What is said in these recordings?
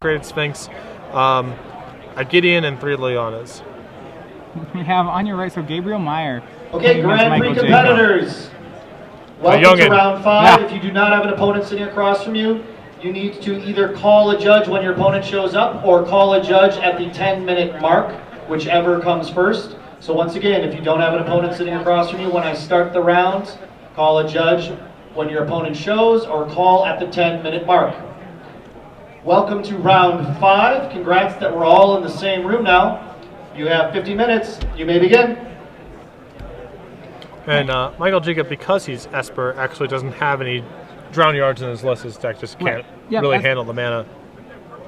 created Sphinx, a Gideon, and 3 Leonas. We have on your right, so Gabriel Meyer. Okay, Grand Prix competitors. Welcome to round 5. Yeah. If you do not have an opponent sitting across from you, you need to either call a judge when your opponent shows up or call a judge at the 10-minute mark, whichever comes first. So once again, if you don't have an opponent sitting across from you, when I start the round, call a judge when your opponent shows or call at the 10-minute mark. Welcome to round 5. Congrats that we're all in the same room now. You have 50 minutes. You may begin. And Michael Jacob, because he's Esper, actually doesn't have any Drown Yards in his list. His deck just can't really handle the mana.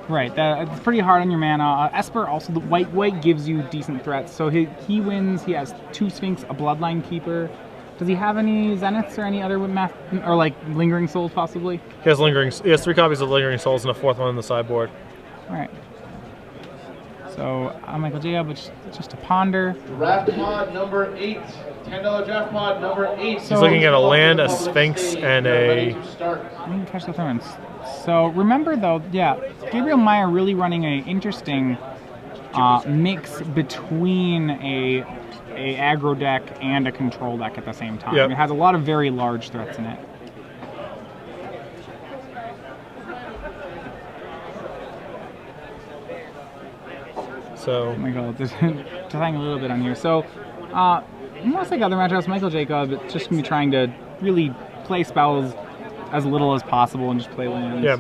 Right, it's pretty hard on your mana. Esper also, the white gives you decent threats. So he wins. He has 2 Sphinx, a Bloodline Keeper. Does he have any Zeniths or any other math, or like Lingering Souls possibly? He has 3 copies of Lingering Souls and a 4th one in the sideboard. All right. So Michael Jacob, which just to ponder. Draft pod number 8. $10 draft pod number 8. He's looking at a land, a Sphinx, and a... Catch the Thorns. So remember though, yeah, Gabriel Meyer really running an interesting mix between a aggro deck and a control deck at the same time. Yep. It has a lot of very large threats in it. So Michael, just hang a little bit on here. So, most like other matchups, Michael Jacob just gonna be trying to really play spells as little as possible and just play lands. Yeah,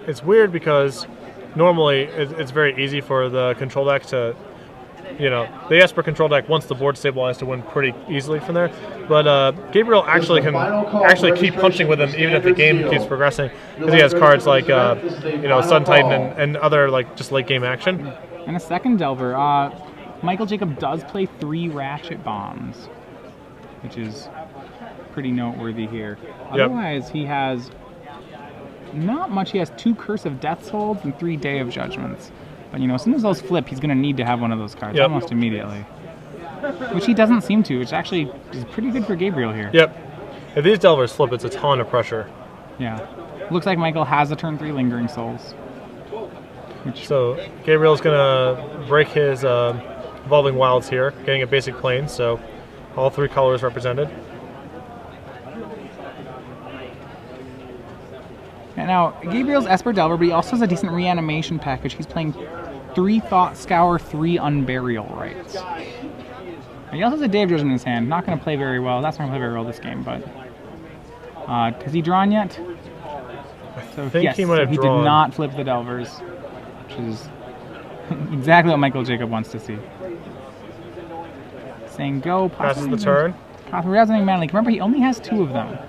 it's weird because normally it's very easy for the control deck to, the Esper control deck wants the board stabilized to win pretty easily from there. But Gabriel actually can keep punching with him even if the game keeps progressing because he has cards like Sun Titan and other like just late game action. And a second Delver. Michael Jacob does play 3 Ratchet Bombs, which is pretty noteworthy here. Otherwise, he has not much. He has 2 Curse of Death's Holds and 3 Day of Judgments. But as soon as those flip, he's going to need to have one of those cards almost immediately. Which he doesn't seem to, which actually is pretty good for Gabriel here. Yep. If these Delvers flip, it's a ton of pressure. Yeah. Looks like Michael has a turn 3 Lingering Souls. So Gabriel's going to break his Evolving Wilds here, getting a basic plane, so all 3 colors represented. And now, Gabriel's Esper Delver, but he also has a decent reanimation package. He's playing 3 Thought Scour, 3 Unburial Rites. And he also has a Day of Judgment in his hand. Not going to play very well. That's not going to play very well this game, but... has he drawn yet? I think he might have drawn. He did not flip the Delvers, which is exactly what Michael Jacob wants to see. Saying go, passes the turn. Possibly has anything mana leak. Remember, he only has 2 of them.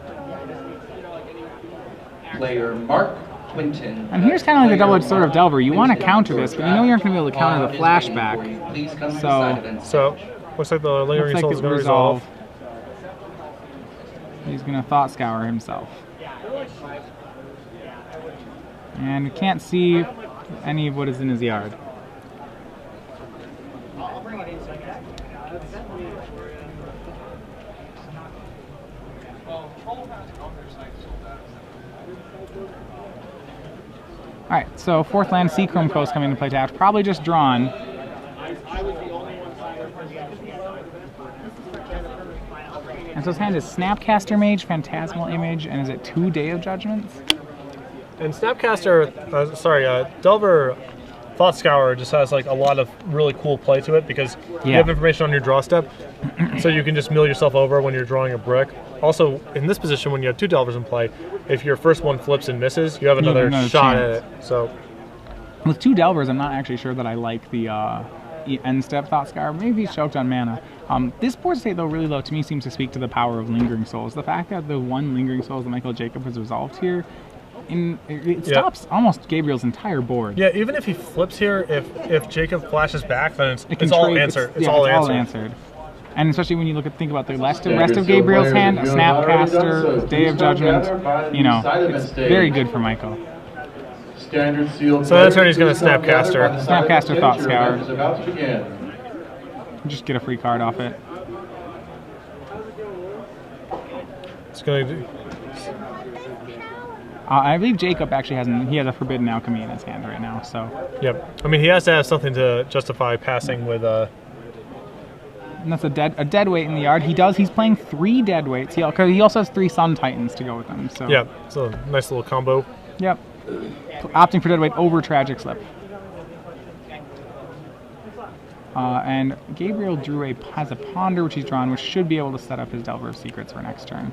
Player Mark Quinton. And here's kind of like the double-edged sword of Delver. You want to counter this, but you know you're not going to be able to counter the flashback. So looks like the Lingering Soul is going to resolve. He's going to Thought Scour himself. And we can't see any of what is in his yard. Alright, so 4th land, Seachrome Coast coming into play tapped. Probably just drawn. And so his hand is Snapcaster Mage, Phantasmal Image, and is it 2 Day of Judgments? And Snapcaster, Delver Thought Scour just has like a lot of really cool play to it because you have information on your draw step, so you can just mill yourself over when you're drawing a brick. Also, in this position, when you have 2 Delvers in play, if your first one flips and misses, you have another shot chance. at it. So, with 2 Delvers, I'm not actually sure that I like the end step Thought Scour. Maybe he's choked on mana. This board state, though, really low to me seems to speak to the power of Lingering Souls. The fact that the 1 Lingering Souls that Michael Jacob has resolved here, it stops almost Gabriel's entire board. Yeah, even if he flips here, if Jacob flashes back, then it's all answered. It's all answered. And especially when you think about the rest of Gabriel's hand, a Snapcaster, Day of Judgment, it's very good for Michael. Standard sealed. So that turn he's going to Snapcaster. Snapcaster Thought Scour. Just get a free card off it. It's going to do. I believe Jacob actually has a Forbidden Alchemy in his hand right now. So. Yep. I mean, he has to have something to justify passing with. And that's a dead weight in the yard. He does. He's playing 3 dead weights. He also has 3 Sun Titans to go with him. So. Yeah. It's a nice little combo. Yep. Opting for dead weight over Tragic Slip. And Gabriel has a Ponder, which he's drawn, which should be able to set up his Delver of Secrets for next turn.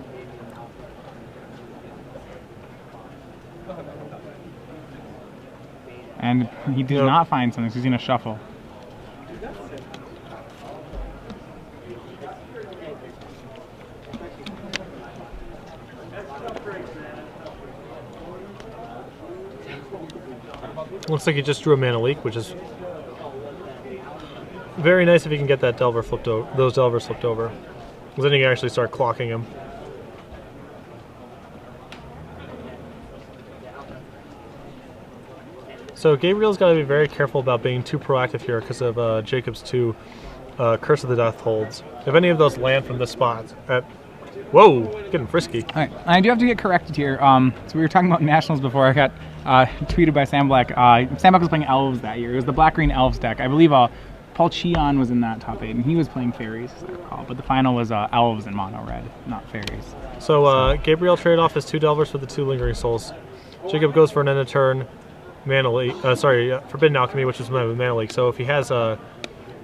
And he did not find something, so he's going to shuffle. Looks like he just drew a Mana Leak, which is very nice if he can get that Delver flipped over, those Delvers flipped over. Because then he can actually start clocking him. So Gabriel's got to be very careful about being too proactive here because of Jacob's 2 Curse of the Death holds. If any of those land from this spot whoa, getting frisky. All right, I do have to get corrected here. So we were talking about Nationals before. I got tweeted by Sam Black. Sam Black was playing Elves that year. It was the Black-Green Elves deck. I believe Paul Cheon was in that top 8, and he was playing Fairies, as I recall. But the final was Elves and Mono Red, not Fairies. So Gabriel traded off his 2 Delvers for the 2 Lingering Souls. Jacob goes for an end of turn Mana Leak, Forbidden Alchemy, which is Mana Leak. So if he has a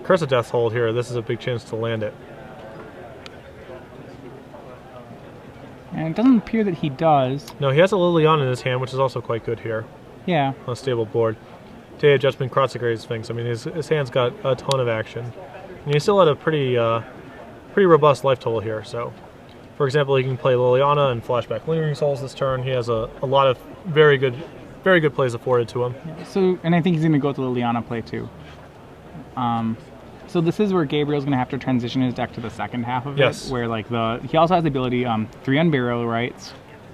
Curse of Death hold here, this is a big chance to land it. And it doesn't appear that he does. No, he has a Liliana in his hand, which is also quite good here. Yeah. On a stable board. Day of Judgment, Cross-Degrade Sphinx. I mean, his hand's got a ton of action. And he's still at a pretty robust life total here. So, for example, he can play Liliana and flashback Lingering Souls this turn. He has a lot of very good plays afforded to him. Yeah, so, and I think he's going to go to Liliana play too. So this is where Gabriel's going to have to transition his deck to the second half of it, where he also has the ability 3 Unburial Rights,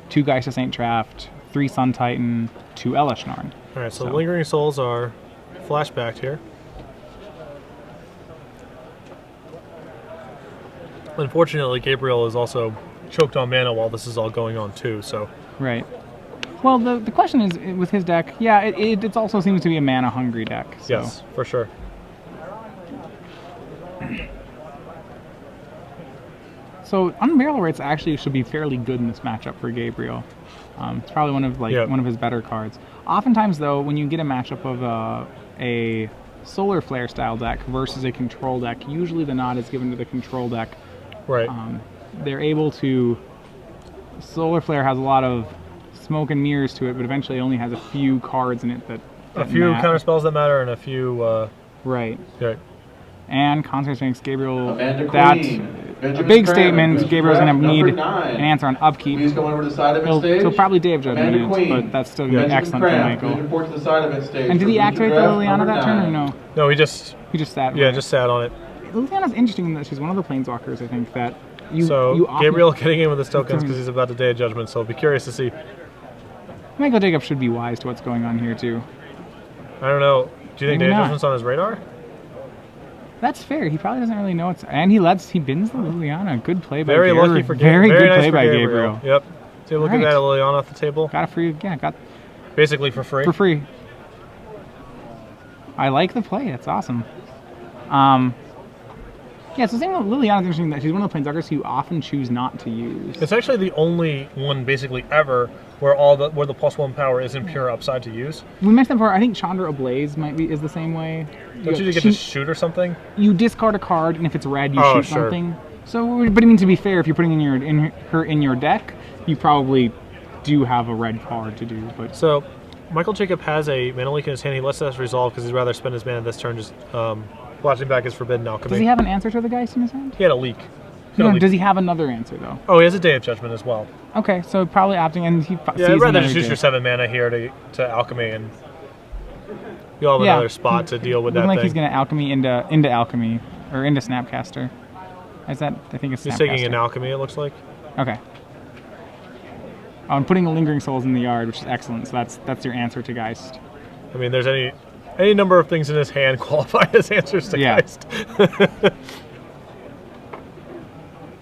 2 Geist of Saint Traft, 3 Sun Titan, 2 Elishnorn. All right, so Lingering Souls are flashbacked here. Unfortunately, Gabriel is also choked on mana while this is all going on too. So. Right. Well, the question is with his deck. Yeah, it also seems to be a mana hungry deck. So. Yes, for sure. So Unburial Rights actually should be fairly good in this matchup for Gabriel. It's probably one of his better cards. Oftentimes, though, when you get a matchup of a Solar Flare style deck versus a control deck, usually the nod is given to the control deck. Right. They're able to. Solar Flare has a lot of smoke and mirrors to it, but eventually it only has a few cards in it that a few counter spells that matter and a few. Right. Right. And Concert Sphinx, Gabriel. Benjamin A big Cram, statement. Gabriel's going to need 9. an answer on upkeep. Please come over to the side event stage. So probably Day of Judgment, but that's still going to be excellent for Michael. Report to the side event stage. And did he activate the Liliana that turn or no? No, he just sat. Yeah, just sat on it. Liliana's interesting in that she's one of the planeswalkers, I think, that Gabriel getting in with his tokens because he's about to Day of Judgment, so I'll be curious to see. Michael Jacob should be wise to what's going on here, too. I don't know. Do you think Day of Judgment's on his radar? That's fair. He probably doesn't really know it's, and he bins the Liliana. Good play by Gabriel. Very lucky for Gabriel. Very good nice play by Gabriel. Gabriel. Yep. So look at that Liliana off the table. Got a free, basically for free. For free. I like the play. That's awesome. Yeah, so the thing with Liliana is interesting that she's one of the planeswalkers you often choose not to use. It's actually the only one basically ever where the +1 power isn't pure upside to use. We mentioned before. I think Chandra Ablaze is the same way. Don't you get to shoot or something? You discard a card, and if it's red, you shoot something. So, but I mean, to be fair, if you're putting her in your deck, you probably do have a red card to do. But so, Michael Jacob has a Mana Leak in his hand. He lets that resolve because he'd rather spend his mana this turn just flashing back his Forbidden Alchemy. Does he have an answer to the Geist in his hand? He had a leak. Does he have another answer though? Oh, he has a Day of Judgment as well. Okay, so probably opting, and he yeah, I'd rather just use your 7 mana here to Alchemy, and you'll have another spot to deal with that thing. Like he's going to Alchemy into Alchemy, or into Snapcaster. Is that, I think it's Snapcaster. He's taking an Alchemy, it looks like. Okay. I'm putting the Lingering Souls in the yard, which is excellent, so that's your answer to Geist. I mean, there's any number of things in his hand qualify as answers to Geist.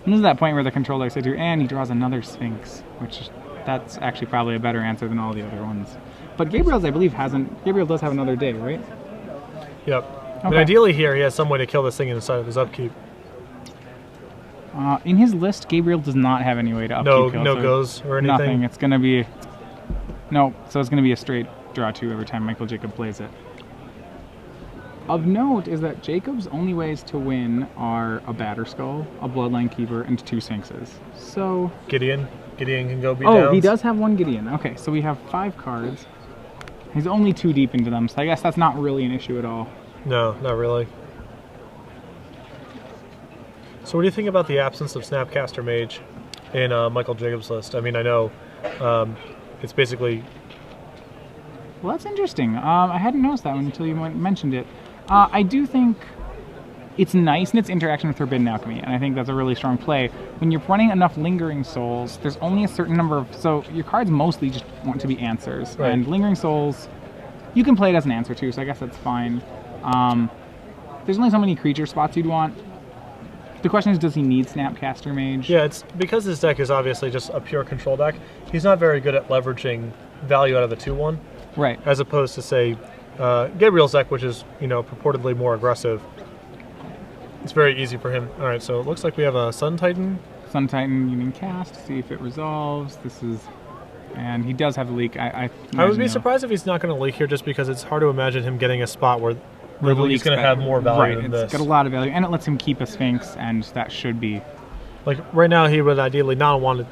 And this is that point where the control deck says to, and he draws another Sphinx, which That's actually probably a better answer than all the other ones. But Gabriel's, I believe, hasn't. Gabriel does have another day, right? Yep. But Okay. ideally here, he has some way to kill this thing inside of his upkeep. In his list, Gabriel does not have any way to upkeep No, kill, no so goes or anything. nothing. It's going to be... No, so it's going to be a straight draw 2 every time Michael Jacob plays it. Of note is that Jacob's only ways to win are a Batter Skull, a Bloodline Keeper, and 2 Sphinxes. So... Gideon can go beat Oh, downs. he does have 1 Gideon. Okay, so we have 5 cards. He's only 2 deep into them, so I guess that's not really an issue at all. No, not really. So what do you think about the absence of Snapcaster Mage in Michael Jacobs' list? I mean, I know it's basically... Well, that's interesting. I hadn't noticed that one until you mentioned it. I do think it's nice in its interaction with Forbidden Alchemy, and I think that's a really strong play. When you're running enough Lingering Souls, there's only a certain number of... So your cards mostly just want to be answers. Right. And Lingering Souls, you can play it as an answer too, so I guess that's fine. There's only so many creature spots you'd want. The question is, does he need Snapcaster Mage? Yeah, it's because his deck is obviously just a pure control deck. He's not very good at leveraging value out of the 2/1, Right. as opposed to, say, Gabriel's deck, which is, you know, purportedly more aggressive. It's very easy for him. All right, so it looks like we have a Sun Titan. Sun Titan, you can cast, see if it resolves. This is... And he does have the leak. I would be surprised if he's not going to leak here, just because it's hard to imagine him getting a spot where the leak's going to have more value than It's this. got a lot of value, and it lets him keep a Sphinx, and that should be... Like right now, he would ideally not want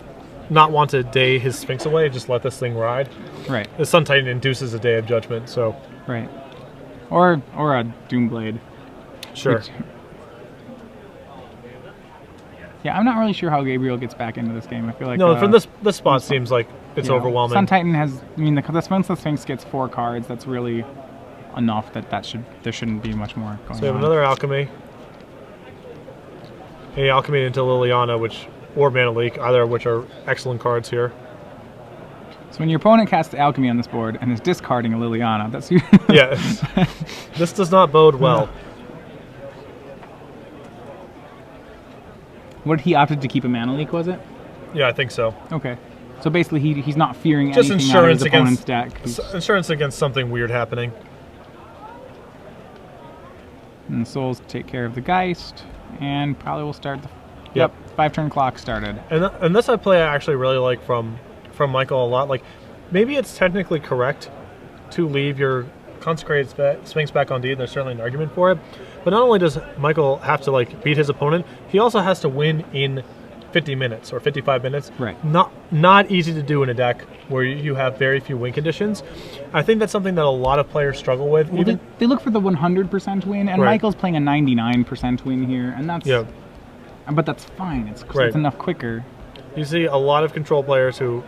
to day his Sphinx away, just let this thing ride. Right, The Sun Titan induces a Day of Judgment, so right. Or a Doomblade. sure. Which- yeah, I'm not really sure how Gabriel gets back into this game. I feel like... No, from this spot seems like it's yeah, overwhelming. Sun Titan has... I mean, the Sphinx gets 4 cards. That's really enough that there shouldn't be much more going on. So we have another Alchemy. A Alchemy into Liliana, or Mana Leak, either of which are excellent cards here. So when your opponent casts Alchemy on this board and is discarding a Liliana, that's... Yeah, this does not bode well. What, he opted to keep a Mana Leak, was it? Yeah, I think so. Okay. So basically, he's not fearing Just anything out of insurance his opponent's deck. insurance against something weird happening. And the Souls take care of the Geist, and probably will start the... Yep. 5-turn clock started. And this play I actually really like from Michael a lot. Like, maybe it's technically correct to leave your Consecrated Sphinx back on D. There's certainly an argument for it. But not only does Michael have to like beat his opponent, he also has to win in 50 minutes or 55 minutes. Right. Not easy to do in a deck where you have very few win conditions. I think that's something that a lot of players struggle with. Well, they look for the 100% win, and Right. Michael's playing a 99% win here, and that's... Yeah. But that's fine. It's Right. enough quicker. You see a lot of control players who...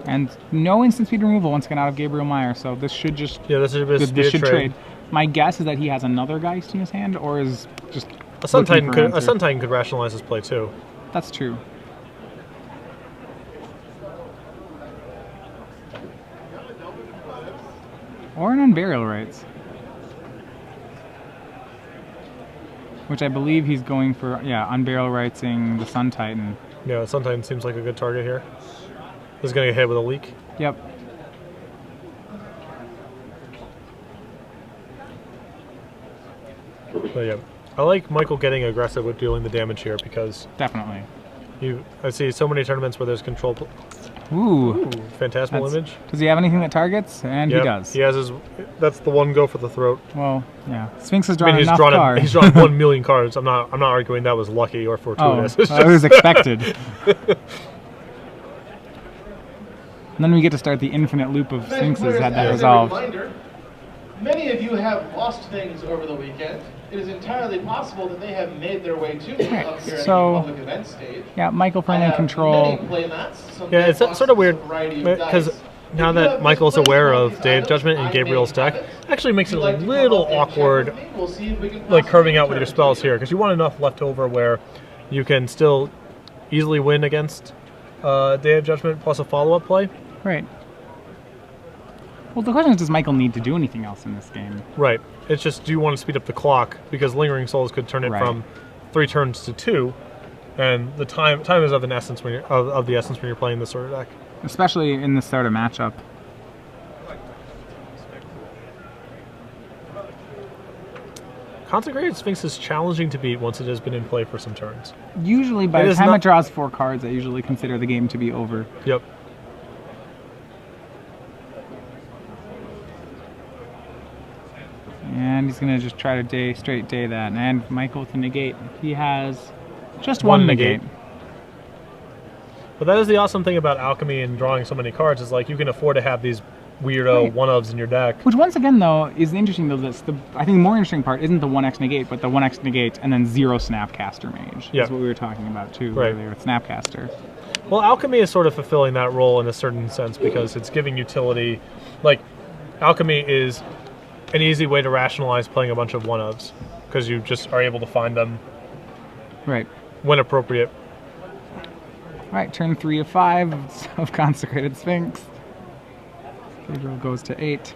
And no instant speed removal once again out of Gabriel Meyer, so this should just... Yeah, this should be a this speed should trade. trade. My guess is that he has another Geist in his hand, or is just A Sun looking Titan for an a answer. Sun Titan could rationalize this play too. That's true. Or an Unburial Rites. Which I believe he's going for, yeah, Unburial Rightsing the Sun Titan. Yeah, Sun Titan seems like a good target here. This is going to get hit with a leak. Yep. But yeah, I like Michael getting aggressive with dealing the damage here because Definitely. I see so many tournaments where there's control. Ooh. Phantasmal That's- Image. Does he have anything that targets? And Yep, he does. He has his. That's the one go for the throat. Well, yeah. Sphinx has I drawn mean, enough cards. he's drawn 1 million cards. I'm not arguing that was lucky or Oh, fortuitous. It's it was expected. And then we get to start the infinite loop of Sphinxes had that As a resolved. reminder, many of you have lost things over the weekend. It is entirely possible that they have made their way to Right, up here so- at the public event stage. Yeah, Michael I friendly have control. many playmats, some Yeah, it's dead sort of weird boxes, a variety of because dice. now If you that have Michael's misplaced aware one of these Day of items, Judgment in I may Gabriel's deck, have it. actually makes If it you'd a like to come little up and chat awkward, with me, we'll see if we can like carving out with possibly your turn spells to you. here, because you want enough left over where you can still easily win against Day of Judgment plus a follow-up play. Right. Well, the question is, does Michael need to do anything else in this game? Right. It's just, do you want to speed up the clock? Because Lingering Souls could turn it Right. from 3 turns to 2, and the time is of an essence when you're of the essence when you're playing this sort of deck. Especially in this sort of matchup. Consecrated Sphinx is challenging to beat once it has been in play for some turns. Usually, by It the is time not- it draws 4 cards, I usually consider the game to be over. Yep. And he's going to just try to straight day that. And Michael with a negate. He has just one negate. But that is the awesome thing about Alchemy and drawing so many cards is like you can afford to have these weirdo Right. one-ofs in your deck. Which, once again, though, is interesting, though. I think the more interesting part isn't the 1x negate, but the 1x negate and then 0 Snapcaster Mage. Yeah. That's what we were talking about, too, Right. earlier with Snapcaster. Well, Alchemy is sort of fulfilling that role in a certain sense because it's giving utility. Like, Alchemy is an easy way to rationalize playing a bunch of one-ofs because you just are able to find them Right. when appropriate. All right, turn 3 of 5 of Consecrated Sphinx. Gabriel goes to 8.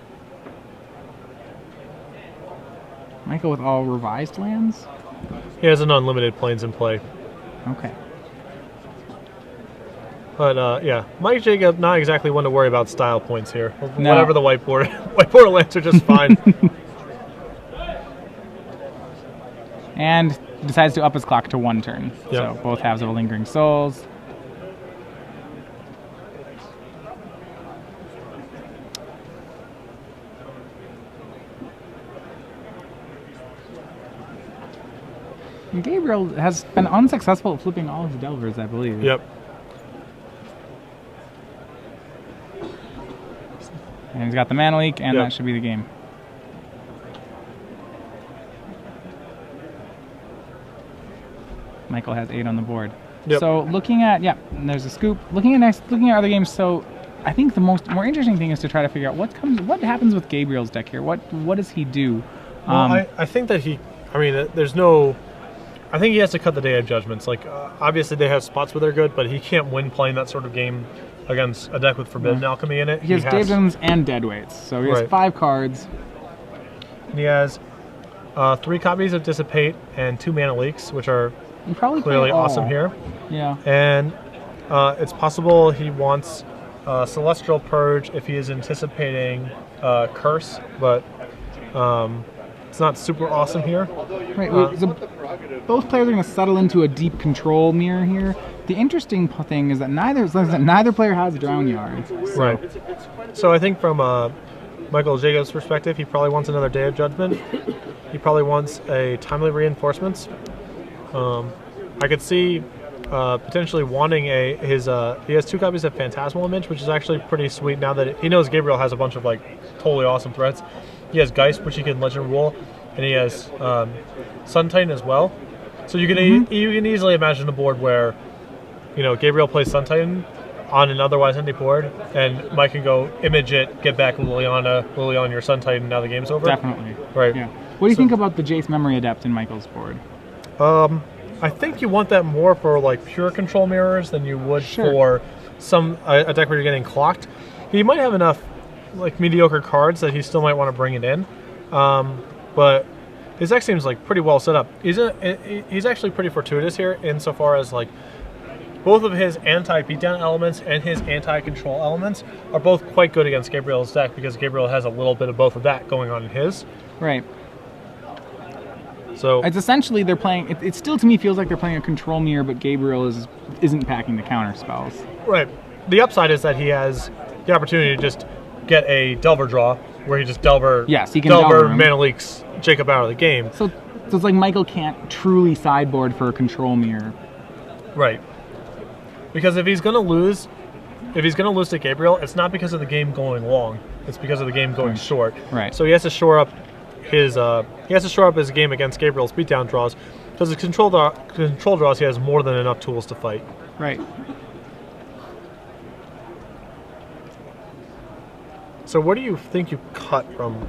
Michael with all revised lands? He has an unlimited planes in play. Okay. But yeah, Mike Jacob, not exactly one to worry about style points here. No. Whatever the whiteboard lands are just fine. And decides to up his clock to 1 turn. Yep. So both halves of a Lingering Souls. And Gabriel has been unsuccessful at flipping all his Delvers, I believe. Yep. And he's got the mana leak, and Yep. that should be the game. Michael has 8 on the board. Yep. So looking at and there's a scoop. Looking at other games. So I think the more interesting thing is to try to figure out what happens with Gabriel's deck here. What does he do? Well, I think that there's no. I think he has to cut the day of judgments. Like, obviously they have spots where they're good, but he can't win playing that sort of game against a deck with Forbidden Alchemy in it. He has Daedalus and Deadweights, so he has Right. 5 cards. He has 3 copies of Dissipate and 2 Mana Leaks, which are You probably play clearly all. awesome here. Yeah. And it's possible he wants Celestial Purge if he is anticipating Curse, but it's not super awesome here. Right. So both players are going to settle into a deep control mirror here. The interesting thing is that neither player has Drown Yards. So. Right. So I think from Michael Jacobs' perspective, he probably wants another Day of Judgment. He probably wants a Timely Reinforcements. I could see potentially wanting he has 2 copies of Phantasmal Image, which is actually pretty sweet now that he knows Gabriel has a bunch of like totally awesome threats. He has Geist, which he can Legend Rule, and he has Sun Titan as well. So you can you can easily imagine a board where Gabriel plays Sun Titan on an otherwise empty board, and Mike can go image it, get back Liliana your Sun Titan, now the game's over. Definitely. Right. Yeah. What do you think about the Jace Memory Adept in Michael's board? I think you want that more for like pure control mirrors than you would Sure. for a deck where you're getting clocked. He might have enough like mediocre cards that he still might want to bring it in, but his deck seems like pretty well set up. He's actually pretty fortuitous here insofar as like both of his anti-beatdown elements and his anti-control elements are both quite good against Gabriel's deck because Gabriel has a little bit of both of that going on in his. Right. So It's essentially they're playing. It still to me feels like they're playing a control mirror, but Gabriel isn't packing the counter spells. right. The upside is that he has the opportunity to just get a Delver draw where he just Delver. Yes, he can Delver him. Mana Leaks Jacob out of the game. So it's like Michael can't truly sideboard for a control mirror. Right. Because if he's gonna lose to Gabriel, it's not because of the game going long. It's because of the game going short. Right. So he has to shore up his game against Gabriel's beatdown draws. Because his control draws, he has more than enough tools to fight. Right. So what do you think you cut from?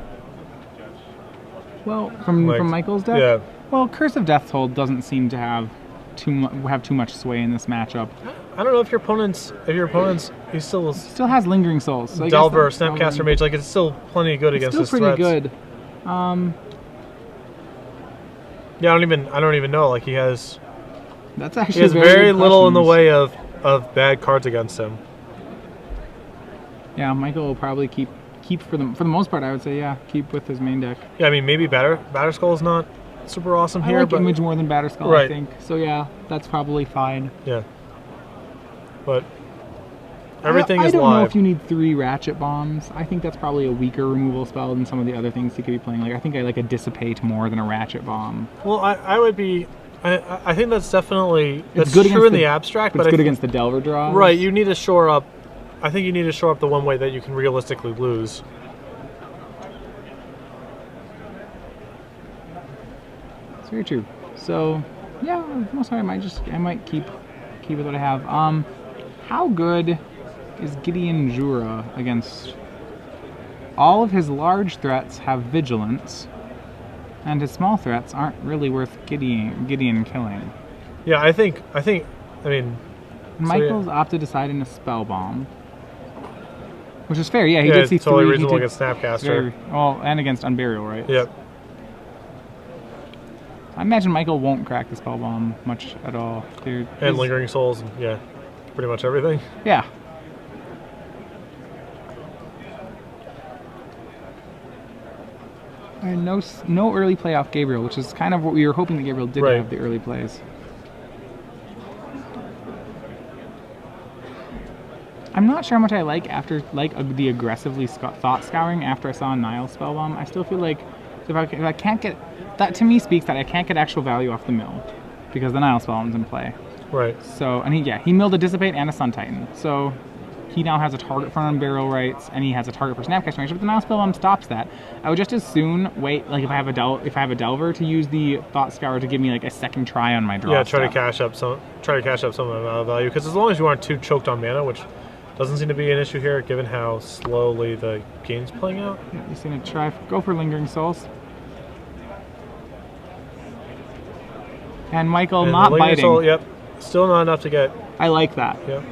Well, from Michael's deck. Yeah. Well, Curse of Deathhold doesn't seem to have too much sway in this matchup. I don't know if your opponent's he still Still has Lingering Souls. So I guess Delver, that's Snapcaster probably- Mage, like it's still plenty good against Still his pretty threats. good. Yeah, I don't even know. Like he has That's actually He has very very good little in the questions. way of bad cards against him. Yeah, Michael will probably keep for the most part. I would say keep with his main deck. Yeah, I mean maybe Batterskull is not super awesome I here, like but Image more than Batterskull, I Right. think. So yeah, that's probably fine. yeah, but everything I is don't know live. if you need 3 Ratchet Bombs. I think that's probably a weaker removal spell than some of the other things he could be playing. Like I think I like a Dissipate more than a Ratchet Bomb. Well, I would be. I think that's definitely It's that's good true against in the the- abstract, But but it's good I against the Delver draw. right. You need to shore up. I think you need to shore up the one way that you can realistically lose. It's very true. So yeah, most of I might keep with what I have. How good is Gideon Jura against all of his large threats have vigilance, and his small threats aren't really worth Gideon killing. Yeah, I think. I mean, Michael's opted to side in a spell bomb, which is fair. Yeah, he yeah, did see it's totally 3. reasonable He did against Snapcaster. very well, and against Unburial, right? Yep. I imagine Michael won't crack the spell bomb much at all. And Lingering Souls, and yeah, pretty much everything. Yeah. And no early play off Gabriel, which is kind of what we were hoping that Gabriel did Right. have the early plays. I'm not sure how much I like the aggressively thought scouring after I saw Nile Spellbomb. I still feel like if I can't get that, to me speaks that I can't get actual value off the mill because the Nile Spellbomb's in play. Right. So and he milled a Dissipate and a Sun Titan. So he now has a target for Unburial Rights and he has a target for Snapcaster Range. If the Nile Spellbomb stops that, I would just as soon wait. Like if I have a Delver to use the Thought Scour to give me like a second try on my draw. Yeah, try to stuff. cash up some amount of value because as long as you aren't too choked on mana, which doesn't seem to be an issue here given how slowly the game's playing out. Yeah, he's gonna go for Lingering Souls. And Michael And not Lingering biting. Soul, yep, still not enough to get. I like that. Yep.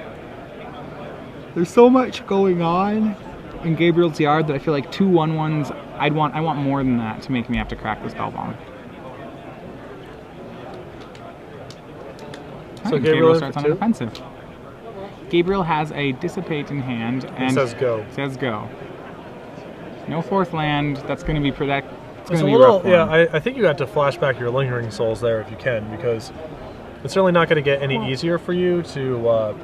There's so much going on in Gabriel's yard that I feel like 2 1/1s. I want more than that to make me have to crack the spell bomb. So Alright, Gabriel in starts for on 2? an offensive. Gabriel has a Dissipate in hand and says go. Says go. No 4th land. That's going to be for that. It's It's going a to be little, rough. yeah. I think you have to flash back your Lingering Souls there if you can because it's certainly not going to get any easier for you to.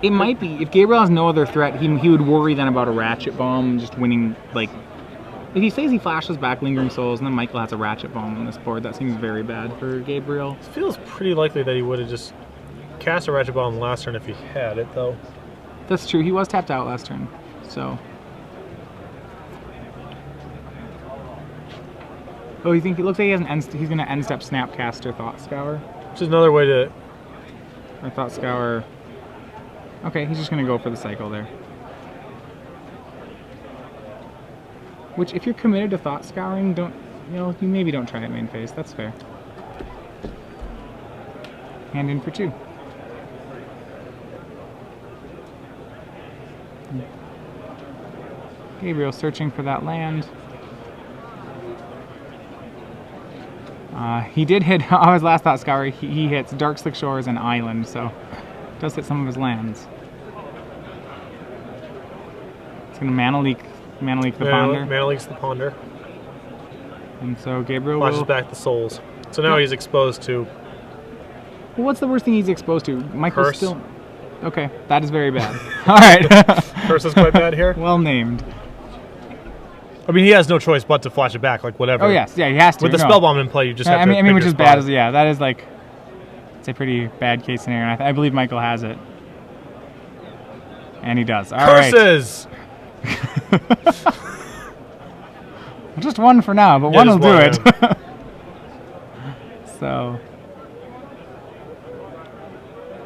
It might be if Gabriel has no other threat. He would worry then about a Ratchet Bomb just winning. Like if he says he flashes back Lingering Souls and then Michael has a Ratchet Bomb on this board, that seems very bad for Gabriel. It feels pretty likely that he would have just cast a Ratchet Bomb last turn if he had it though. That's true. He was tapped out last turn, so. Oh, you think it looks like he has he's going to end step Snapcaster Thought Scour Which is another way to. or Thought Scour. Okay, he's just going to go for the cycle there. Which, if you're committed to Thought Scouring, you maybe don't try it main phase. That's fair. Hand in for 2. Gabriel searching for that land. He did hit on his last Thought Scour. He hits Dark Slick Shores and Island, so does hit some of his lands. It's gonna mana leak the Ponder, Mana leaks the Ponder. and so Gabriel Flashes will. back the Souls. So now he's exposed to Well, what's the worst thing he's exposed to? Michael's Curse. still. Okay, that is very bad. All right. Curse is quite bad here. Well named. I mean, he has no choice but to flash it back, like whatever. Oh yes, yeah, he has to. With the no. spell bomb in play, you just have I to. mean, pick which your is bad. spot. Yeah, that is like. It's a pretty bad case scenario. And I believe Michael has it. And he does. All right. Curses! Just one for now, but Yeah, one will just do one, it. So.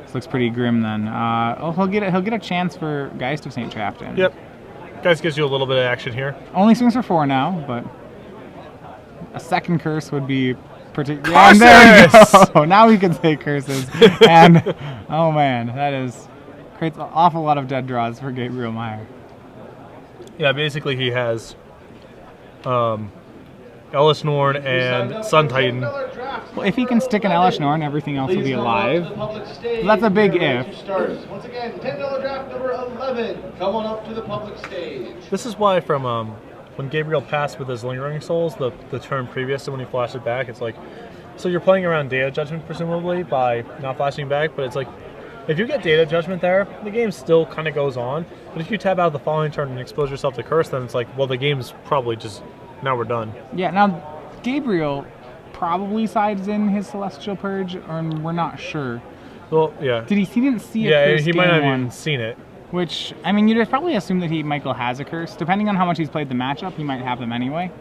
This looks pretty grim then. He'll get a chance for Geist of St. Trapton. Yep. Guys, gives you a little bit of action here. Only swings for 4 now, but a second curse would be particularly. Curses! And there we go. Now we can say curses. And oh man, creates an awful lot of dead draws for Gabriel Meyer. Yeah, basically he has Ellis Norn and Sun Titan. Well, if he can stick an Elish Norn, everything else will be alive. So that's a big if. Once again, $10 draft number 11. Come on up to the public stage. This is why from when Gabriel passed with his Lingering Souls, the turn previous to when he flashed it back, it's like, so you're playing around Data Judgment presumably by not flashing back, but it's like, if you get Data Judgment there, the game still kind of goes on. But if you tap out the following turn and expose yourself to Curse, then it's like, well, the game's probably just, now we're done. Yeah, now Gabriel probably sides in his Celestial Purge, or we're not sure. Well, yeah. He didn't see a Yeah, curse he game might not have one, even seen it. which, I mean, you'd probably assume that Michael has a curse. Depending on how much he's played the matchup, he might have them anyway.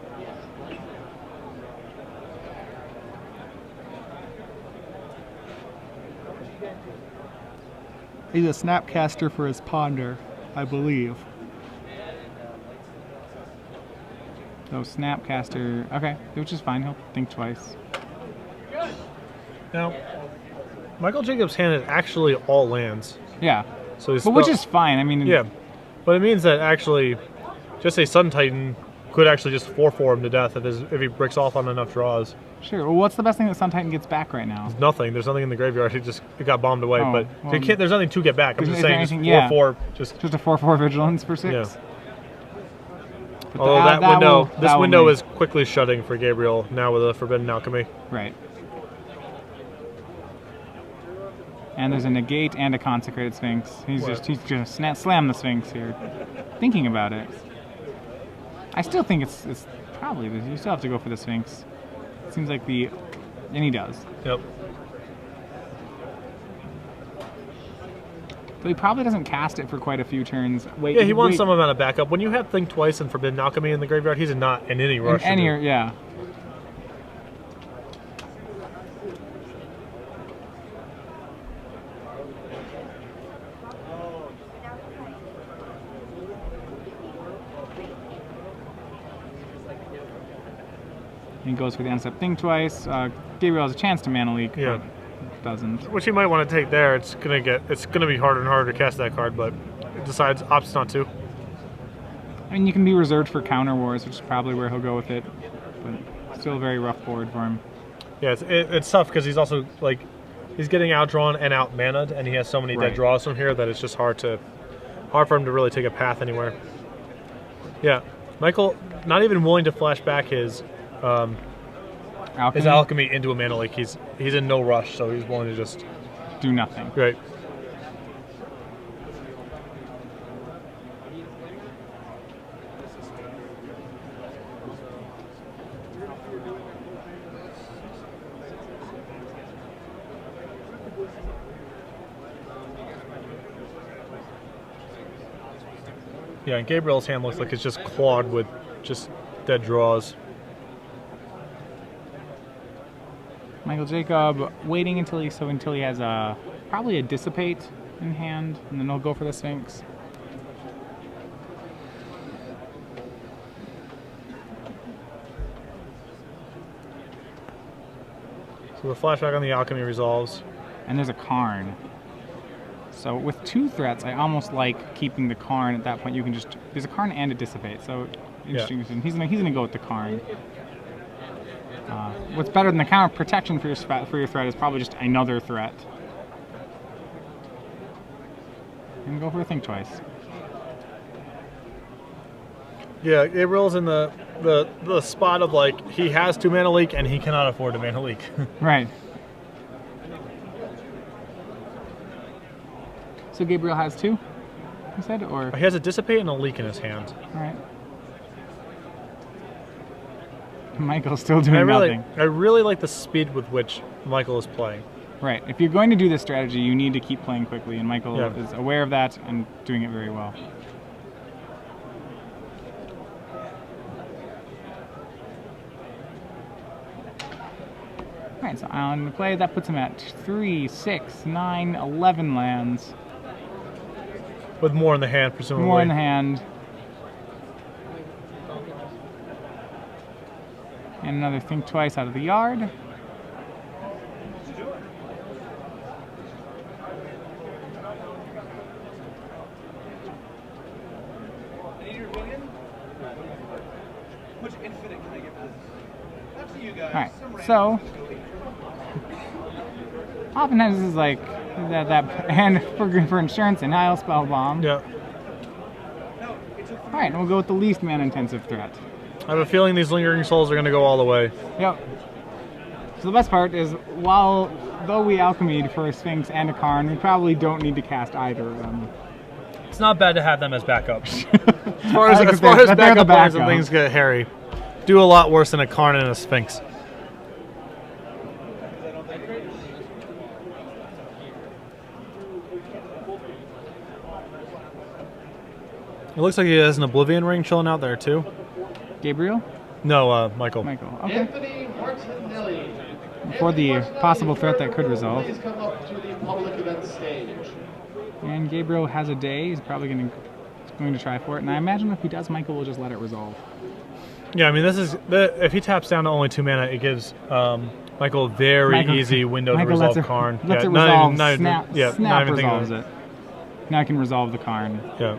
He's a Snapcaster for his Ponder, I believe. So Snapcaster, okay, which is fine. He'll think twice. Now, Michael Jacobs' hand is actually all lands. Yeah, So he's but which is fine. I mean, yeah, but it means that actually, just a Sun Titan could actually just 4-4 him to death if he breaks off on enough draws. sure. Well, what's the best thing that Sun Titan gets back right now? Nothing. There's nothing in the graveyard. It got bombed away. Oh, but well, you can't. There's nothing to get back. I'm is just there saying, just anything- yeah. 4-4. Just Just a 4/4 vigilance for 6. yeah. But Although that window, will- this will window make- is quickly shutting for Gabriel now with a Forbidden Alchemy. right. And there's a negate and a consecrated Sphinx. He's gonna slam the Sphinx here, thinking about it. I still think it's probably you still have to go for the Sphinx. It seems like and he does. Yep. But he probably doesn't cast it for quite a few turns. Wait, Yeah, he wants wait, some amount of backup. When you have Think Twice and Forbidden Alchemy in the graveyard, he's not in any rush. yeah. He goes for the unstep Think Twice. Gabriel has a chance to Mana Leak, Yeah. but doesn't. Which he might want to take there. It's gonna be harder and harder to cast that card, but it opts not to. I mean, you can be reserved for Counter Wars, which is probably where he'll go with it, but still a very rough board for him. Yeah, it's tough because he's also like he's getting outdrawn and out mana'd, and he has so many Right. dead draws from here that it's just hard for him to really take a path anywhere. Yeah, Michael not even willing to flash back his alchemy into a Mana Leak. He's in no rush, so he's willing to just do nothing. Right. Yeah, and Gabriel's hand looks like it's just clawed with just dead draws. Michael Jacob waiting until he has probably a Dissipate in hand, and then he'll go for the Sphinx. So the flashback on the alchemy resolves. And there's a Karn. So with 2 threats, I almost like keeping the Karn at that point. You can just there's a Karn and a Dissipate, so interesting. Yeah. He's gonna go with the Karn. What's better than the counter protection for your threat is probably just another threat. And go for a Think Twice. Yeah, Gabriel's in the spot of like he has 2 Mana Leak and he cannot afford a Mana Leak. Right. So Gabriel has 2, you said, or He has a Dissipate and a Leak in his hand. all right. Michael's still doing nothing. I really like the speed with which Michael is playing. Right. If you're going to do this strategy, you need to keep playing quickly, and Michael Yeah. is aware of that and doing it very well. All right, so on play, that puts him at 3, 6, 9, 11 lands. With more in the hand, presumably. More in the hand. And another Think Twice out of the yard. Alright, so oftentimes this is like that and for insurance and I'll spell bomb. Yeah. Alright, we'll go with the least mana intensive threat. I have a feeling these Lingering Souls are going to go all the way. Yep. So the best part is, though we alchemied for a Sphinx and a Karn, we probably don't need to cast either of them. It's not bad to have them as backups. As far as backup lines and things get hairy, do a lot worse than a Karn and a Sphinx. It looks like he has an Oblivion Ring chilling out there too. Gabriel? No, Michael. Michael. Okay. Anthony Martinelli. For the possible threat that could resolve. Please come up to the public event stage. And Gabriel has a day. He's probably going to try for it. And I imagine if he does, Michael will just let it resolve. Yeah, I mean, if he taps down to only 2 mana, it gives Michael a very easy window to resolve Karn. Lets it resolve. Snap resolves it. Now I can resolve the Karn. Yeah.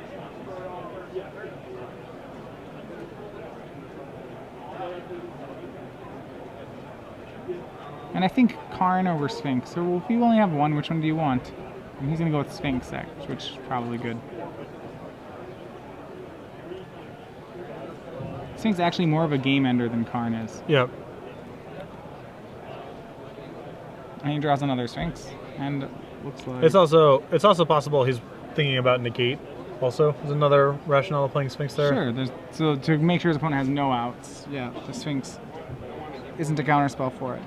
And I think Karn over Sphinx. So if you only have one, which one do you want? And he's going to go with Sphinx next, which is probably good. Sphinx is actually more of a game ender than Karn is. Yep. And he draws another Sphinx, and it looks like it's also possible he's thinking about negate. Also, there's another rationale of playing Sphinx there. Sure. So to make sure his opponent has no outs, yeah, the Sphinx isn't a counterspell for it.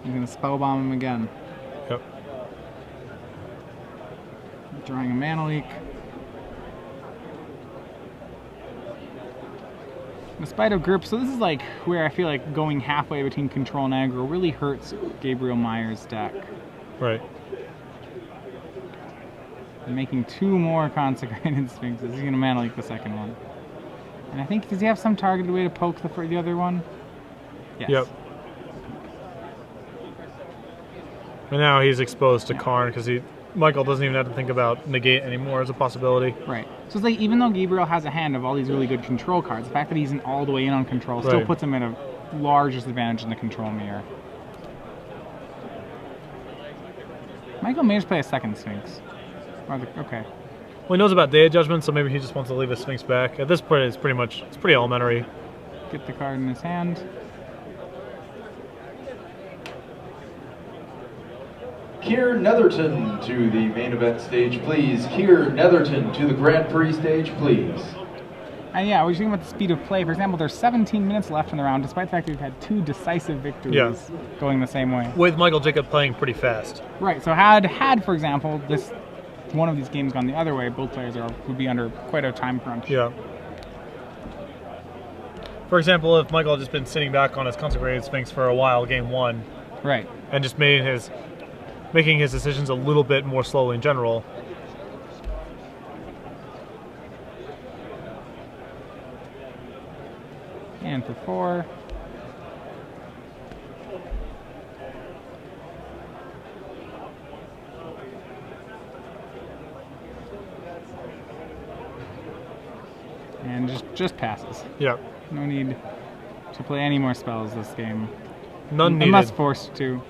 I'm gonna spellbomb him again. Yep. Drawing a mana leak. Despite a grip, so this is like where I feel like going halfway between control and aggro really hurts Gabriel Meyer's deck. Right. And making 2 more consecrated Sphinxes. He's gonna mana leak the second one. And I think, does he have some targeted way to poke the other one? Yes. Yep. And now he's exposed to Karn because Michael doesn't even have to think about negate anymore as a possibility. Right. So it's like, even though Gabriel has a hand of all these really good control cards, the fact that he's all the way in on control still puts him at a large disadvantage in the control mirror. Michael may just play a second Sphinx. Okay. Well, he knows about Day of Judgment, so maybe he just wants to leave his Sphinx back. At this point, it's pretty elementary. Get the card in his hand. Keir Netherton to the main event stage, please. Keir Netherton to the Grand Prix stage, please. And yeah, we're talking about the speed of play. For example, there's 17 minutes left in the round, despite the fact that we've had 2 decisive victories going the same way. With Michael Jacob playing pretty fast. Right. So had for example, one of these games gone the other way, both players would be under quite a time crunch. Yeah. For example, if Michael had just been sitting back on his consecrated Sphinx for a while, game 1, right, and just making his decisions a little bit more slowly in general. And for 4. And just passes. Yeah. No need to play any more spells this game. None needed. Unless forced to.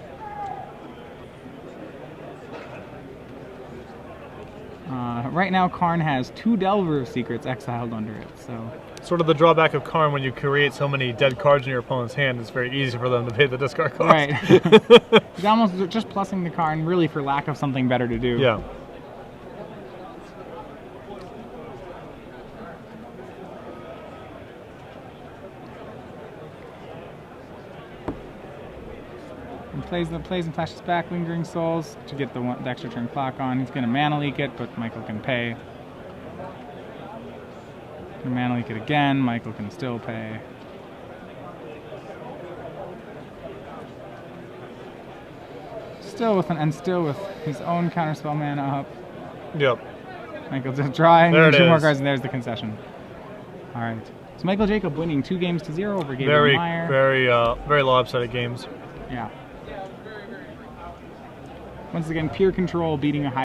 Right now, Karn has 2 Delver of Secrets exiled under it, so... Sort of the drawback of Karn when you create so many dead cards in your opponent's hand, it's very easy for them to pay the discard cost. Right. He's almost just plussing the Karn really for lack of something better to do. Yeah. And plays and flashes back Lingering Souls to get the extra turn clock on. He's going to mana leak it, but Michael can pay. Can mana leak it again. Michael can still pay. Still with his own counterspell mana up. Yep. Michael's just drawing. There it 2 more is. cards, and there's the concession. All right. So Michael Jacob winning 2 games to 0 over Gabriel Meyer. Very lopsided games. Yeah. Once again, pure control beating a high